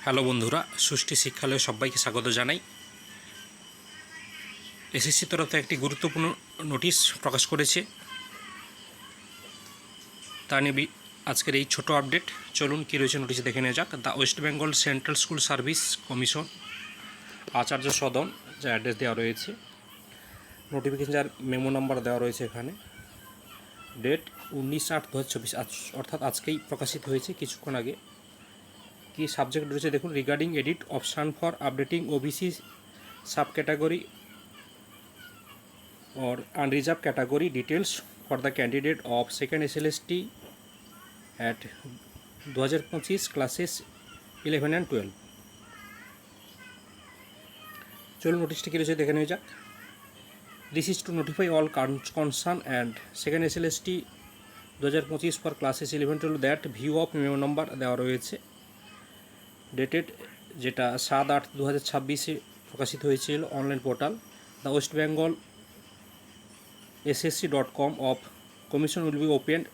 Hello বন্ধুরা, সুষ্টি শিক্ষালয়ে সবাইকে স্বাগত জানাই। এসএসসি তরফে একটি গুরুত্বপূর্ণ নোটিশ প্রকাশ করেছে, তা নিয়ে আজকের এই ছোট আপডেট। চলুন কী রয়েছে নোটিশে দেখে নেওয়া যাক। The West Bengal central school service commission, Acharya Sadan, যা অ্যাড্রেস দেওয়া রয়েছে, নোটিফিকেশন যার মেমো নাম্বার দেওয়া রয়েছে এখানে, ডেট 19/8/2024, অর্থাৎ আজকেই প্রকাশিত হয়েছে কিছুক্ষণ আগে। কি সাবজেক্ট রয়েছে দেখুন। Regarding edit option for updating OBC sub category or unreserved category details for the candidate of second SLST at 2025 classes 11 and 12। চলুন নোটিশটি কী রয়েছে দেখে নেওয়া যাক। This is to notify all concern and second SLST 2025 for classes 11-12 that view of memo number দেওয়া রয়েছে, dated যেটা 7/8/2026 প্রকাশিত হয়েছিল online portal the West Bengal ssc.com of commission will be opened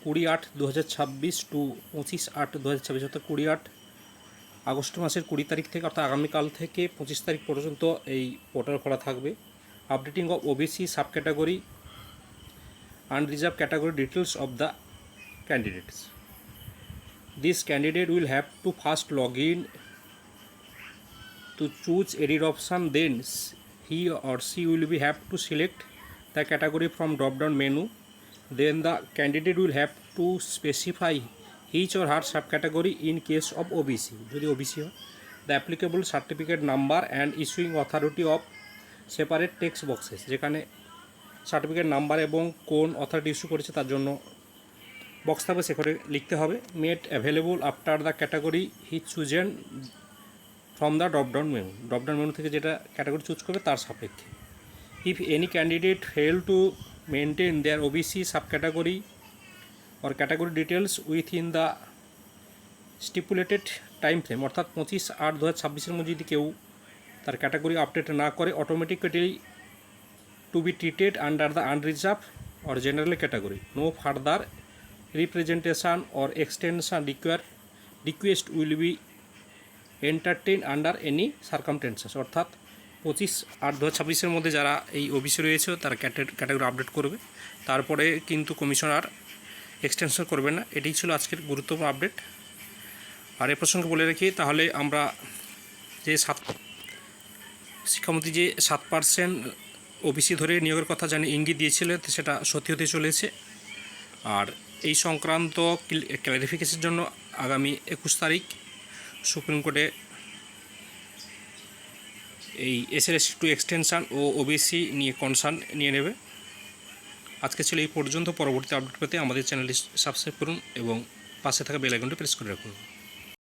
20/8/2026 to 25/8/2026, অর্থাৎ 20/8 আগস্ট মাসের 20 তারিখ থেকে, অর্থাৎ আগামীকাল থেকে 25 তারিখ পর্যন্ত এই পোর্টাল খোলা থাকবে। Updating of OBC sub category unreserved category details of the candidates. This candidate will have to first log in to choose edit option, then he or she will be have to select the category from drop down menu. Then the candidate will have to specify his or her subcategory in case of OBC, যদি OBC হয়, the applicable certificate number and issuing authority of separate text boxes, যেখানে certificate number এবং কোন authority issue করেছে তার জন্য box থাকবে, সেখানে লিখতে হবে। Made available after the category he chosen from the dropdown menu থেকে যেটা ক্যাটাগরি চুজ করবে তার সাপেক্ষে। If any candidate fail to maintain their OBC subcategory or category details within the stipulated time frame, অর্থাৎ 25/8/2026 মধ্যে যদি কেউ তার ক্যাটাগরি আপডেট না করে, automatically to be treated under the unreserved or general category. No further representation or extension request will be entertain under any circumstances, অর্থাৎ 25/8/2026 মধ্যে যারা এই ওবিসি রয়েছে তারা ক্যাটাগরি আপডেট করবে, তারপরে কিন্তু কমিশনার এক্সটেনশন করবে না। এটাই ছিল আজকের গুরুত্বপূর্ণ আপডেট। আর এ প্রসঙ্গে বলে রাখি, তাহলে আমরা যে শিক্ষামন্ত্রী যে 7% ওবিসি ধরে নিয়োগের কথা জানি ইঙ্গিত দিয়েছিল, সেটা সত্যি হতে চলেছে। আর এই সংক্রান্ত ক্লারিফিকেশনের জন্য আগামী 21 তারিখ সুপ্রিম কোর্টে এই SLST 2 এক্সটেনশান ও ওবিসি নিয়ে কনসার্ন নিয়ে নেবে। আজকে ছিল এই পর্যন্ত। পরবর্তী আপডেট পেতে আমাদের চ্যানেলটি সাবস্ক্রাইব করুন এবং পাশে থাকা বেল আইকনটি প্রেস করে রাখুন।